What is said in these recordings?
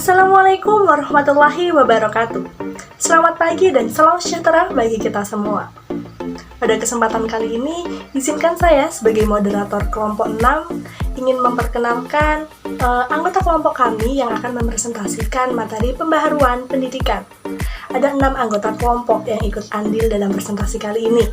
Assalamualaikum warahmatullahi wabarakatuh. Selamat pagi dan salam sejahtera bagi kita semua. Pada kesempatan kali ini, izinkan saya sebagai moderator kelompok 6 ingin memperkenalkan anggota kelompok kami yang akan mepresentasikan materi pembaharuan pendidikan. Ada 6 anggota kelompok yang ikut andil dalam presentasi kali ini.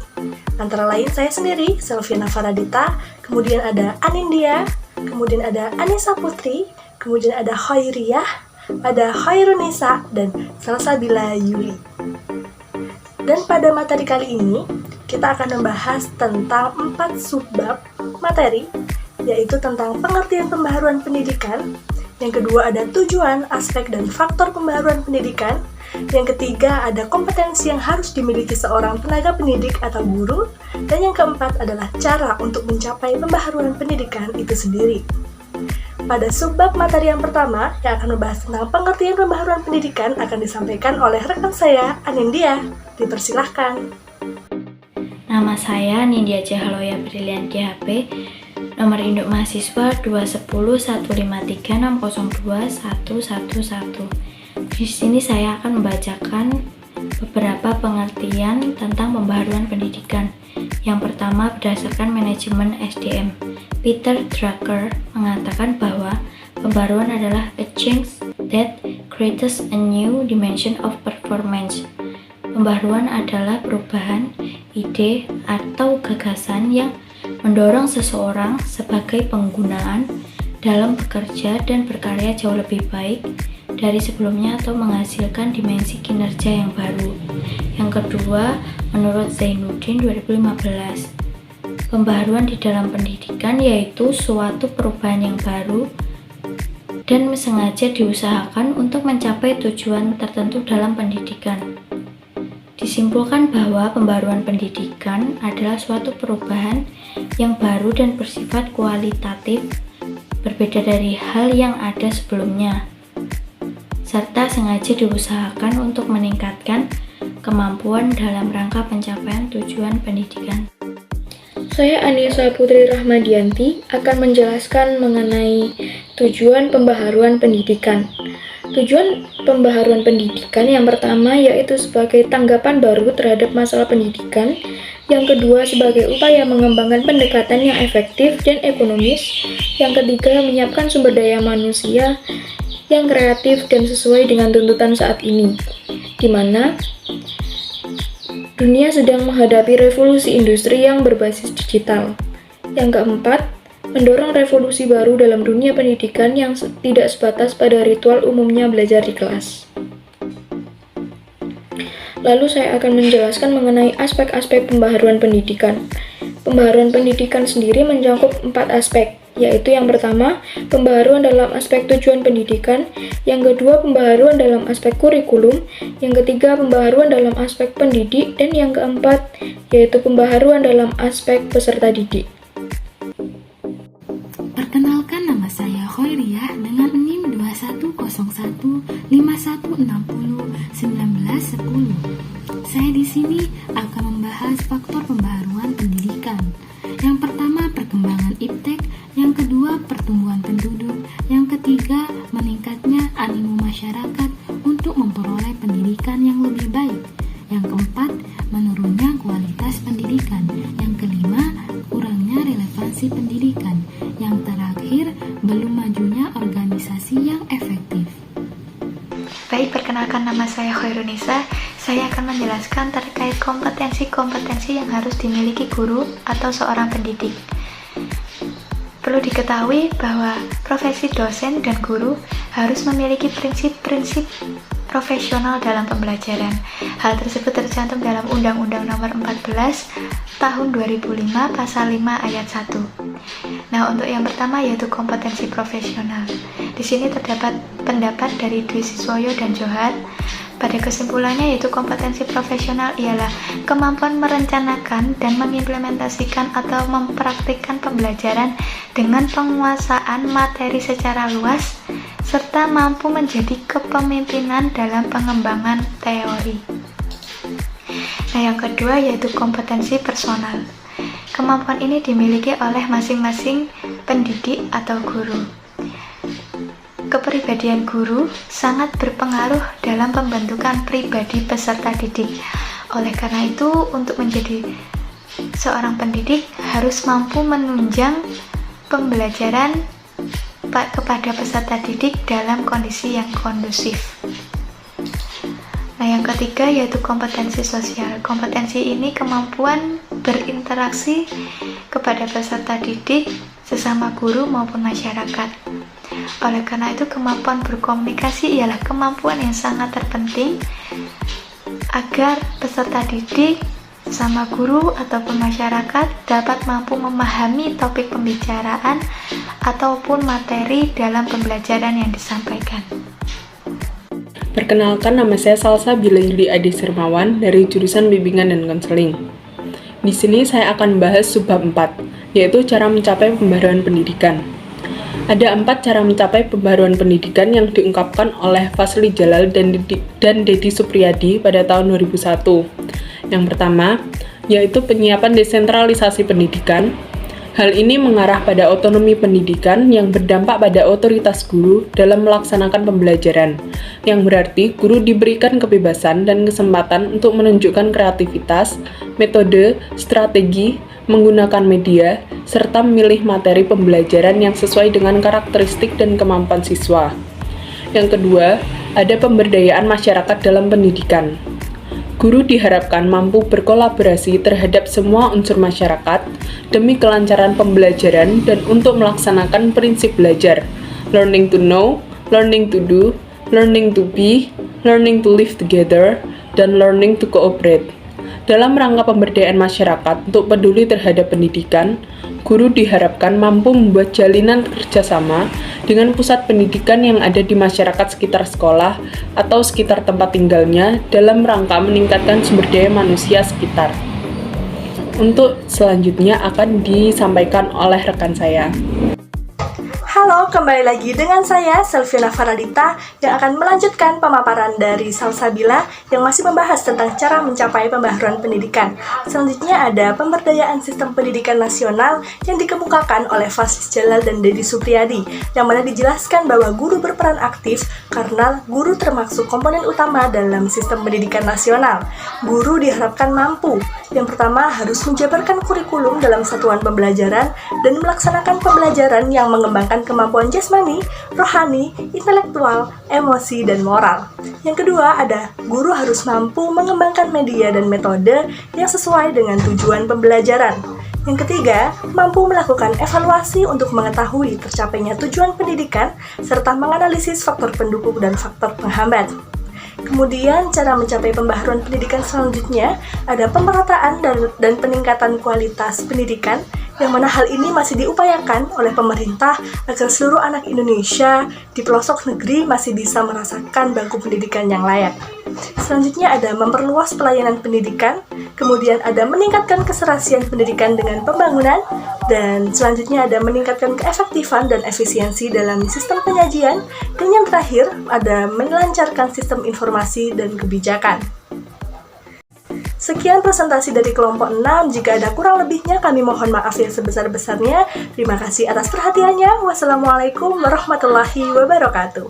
Antara lain saya sendiri, Selviana Faradita, kemudian ada Anindya, kemudian ada Anissa Putri, kemudian ada Khairiyah, ada Khairunisa, dan Salsabila Yuli. Dan pada materi kali ini, kita akan membahas tentang 4 subbab materi, yaitu tentang pengertian pembaharuan pendidikan. Yang kedua ada tujuan, aspek, dan faktor pembaharuan pendidikan. Yang ketiga ada kompetensi yang harus dimiliki seorang tenaga pendidik atau guru. Dan yang keempat adalah cara untuk mencapai pembaharuan pendidikan itu sendiri. Pada subbab materi yang pertama yang akan membahas tentang pengertian pembaharuan pendidikan akan disampaikan oleh rekan saya, Anindya. Dipersilahkan. Nama saya Nindya Cahaloya Brilian DHP, nomor induk mahasiswa 2101536021111. Di sini saya akan membacakan beberapa pengertian tentang pembaharuan pendidikan. Yang pertama berdasarkan manajemen SDM. Peter Drucker mengatakan bahwa pembaharuan adalah a change that creates a new dimension of performance. Pembaharuan adalah perubahan, ide, atau gagasan yang mendorong seseorang sebagai penggunaan dalam bekerja dan berkarya jauh lebih baik dari sebelumnya atau menghasilkan dimensi kinerja yang baru. Yang kedua, menurut Zainuddin 2015, pembaharuan di dalam pendidikan yaitu suatu perubahan yang baru dan sengaja diusahakan untuk mencapai tujuan tertentu dalam pendidikan. Disimpulkan bahwa pembaharuan pendidikan adalah suatu perubahan yang baru dan bersifat kualitatif, berbeda dari hal yang ada sebelumnya, serta sengaja diusahakan untuk meningkatkan kemampuan dalam rangka pencapaian tujuan pendidikan. Saya Anissa Putri Rahmadianti akan menjelaskan mengenai tujuan pembaharuan pendidikan. Tujuan pembaharuan pendidikan yang pertama yaitu sebagai tanggapan baru terhadap masalah pendidikan. Yang kedua sebagai upaya mengembangkan pendekatan yang efektif dan ekonomis. Yang ketiga menyiapkan sumber daya manusia yang kreatif dan sesuai dengan tuntutan saat ini, di mana dunia sedang menghadapi revolusi industri yang berbasis digital. Yang keempat, mendorong revolusi baru dalam dunia pendidikan yang tidak sebatas pada ritual umumnya belajar di kelas. Lalu saya akan menjelaskan mengenai aspek-aspek pembaharuan pendidikan. Pembaharuan pendidikan sendiri mencakup 4 aspek, yaitu yang pertama, pembaharuan dalam aspek tujuan pendidikan, yang kedua, pembaharuan dalam aspek kurikulum, yang ketiga, pembaharuan dalam aspek pendidik, dan yang keempat, yaitu pembaharuan dalam aspek peserta didik. Perkenalkan, nama saya Khairiyah dengan NIM 210151601910. Saya di sini akan membahas faktor pembaharuan pendidikan. Yang pertama, perkembangan iptek, yang kedua, pertumbuhan penduduk, yang ketiga, meningkatnya animo masyarakat untuk memperoleh pendidikan yang lebih baik, yang keempat, menurunnya kualitas pendidikan, yang kelima, kurangnya relevansi pendidikan, yang terakhir, belum majunya organisasi yang efektif. Baik, perkenalkan nama saya Khairunisa. Saya akan menjelaskan terkait kompetensi-kompetensi yang harus dimiliki guru atau seorang pendidik. Perlu diketahui bahwa profesi dosen dan guru harus memiliki prinsip-prinsip profesional dalam pembelajaran. Hal tersebut tercantum dalam Undang-Undang Nomor 14 Tahun 2005 Pasal 5 Ayat 1. Nah, untuk yang pertama yaitu kompetensi profesional. Di sini terdapat pendapat dari Dwi Siswoyo dan Johar. Pada kesimpulannya yaitu kompetensi profesional ialah kemampuan merencanakan dan mengimplementasikan atau mempraktikkan pembelajaran dengan penguasaan materi secara luas serta mampu menjadi kepemimpinan dalam pengembangan teori. Nah, yang kedua yaitu kompetensi personal. Kemampuan ini dimiliki oleh masing-masing pendidik atau guru. kepribadian guru sangat berpengaruh dalam pembentukan pribadi peserta didik. Oleh karena itu, untuk menjadi seorang pendidik harus mampu menunjang pembelajaran kepada peserta didik dalam kondisi yang kondusif. Nah, yang ketiga yaitu kompetensi sosial. Kompetensi ini kemampuan berinteraksi kepada peserta didik, sesama guru maupun masyarakat. Oleh karena itu, kemampuan berkomunikasi ialah kemampuan yang sangat terpenting agar peserta didik, sesama guru ataupun masyarakat dapat mampu memahami topik pembicaraan ataupun materi dalam pembelajaran yang disampaikan. Perkenalkan, nama saya Salsabila Yuli Ade Sirmawan dari jurusan Bimbingan dan Konseling. Di sini saya akan membahas subbab 4, yaitu cara mencapai pembaharuan pendidikan. Ada 4 cara mencapai pembaharuan pendidikan yang diungkapkan oleh Fasli Jalal dan Dedi Supriyadi pada tahun 2001. Yang pertama, yaitu penyiapan desentralisasi pendidikan. Hal ini mengarah pada otonomi pendidikan yang berdampak pada otoritas guru dalam melaksanakan pembelajaran, yang berarti guru diberikan kebebasan dan kesempatan untuk menunjukkan kreativitas, metode, strategi, menggunakan media, serta memilih materi pembelajaran yang sesuai dengan karakteristik dan kemampuan siswa. Yang kedua, ada pemberdayaan masyarakat dalam pendidikan. Guru diharapkan mampu berkolaborasi terhadap semua unsur masyarakat demi kelancaran pembelajaran dan untuk melaksanakan prinsip belajar, learning to know, learning to do, learning to be, learning to live together, dan learning to cooperate. Dalam rangka pemberdayaan masyarakat untuk peduli terhadap pendidikan, guru diharapkan mampu membuat jalinan kerjasama dengan pusat pendidikan yang ada di masyarakat sekitar sekolah atau sekitar tempat tinggalnya dalam rangka meningkatkan sumber daya manusia sekitar. Untuk selanjutnya akan disampaikan oleh rekan saya. Halo, kembali lagi dengan saya, Selvina Faradita, yang akan melanjutkan pemaparan dari Salsabila yang masih membahas tentang cara mencapai pembaharuan pendidikan. Selanjutnya ada pemberdayaan sistem pendidikan nasional yang dikemukakan oleh Fasli Jalal dan Dedi Supriyadi, yang mana dijelaskan bahwa guru berperan aktif karena guru termasuk komponen utama dalam sistem pendidikan nasional. Guru diharapkan mampu, yang pertama harus menjabarkan kurikulum dalam satuan pembelajaran dan melaksanakan pembelajaran yang mengembangkan kemampuan jasmani, rohani, intelektual, emosi, dan moral. Yang kedua ada guru harus mampu mengembangkan media dan metode yang sesuai dengan tujuan pembelajaran. Yang ketiga, mampu melakukan evaluasi untuk mengetahui tercapainya tujuan pendidikan serta menganalisis faktor pendukung dan faktor penghambat. Kemudian, cara mencapai pembaharuan pendidikan selanjutnya ada pemerataan dan peningkatan kualitas pendidikan, yang mana hal ini masih diupayakan oleh pemerintah agar seluruh anak Indonesia di pelosok negeri masih bisa merasakan bangku pendidikan yang layak. Selanjutnya ada memperluas pelayanan pendidikan, kemudian ada meningkatkan keserasian pendidikan dengan pembangunan, dan selanjutnya ada meningkatkan keefektifan dan efisiensi dalam sistem penyajian, dan yang terakhir ada melancarkan sistem informasi dan kebijakan. Sekian presentasi dari kelompok 6, jika ada kurang lebihnya kami mohon maaf yang sebesar-besarnya. Terima kasih atas perhatiannya. Wassalamualaikum warahmatullahi wabarakatuh.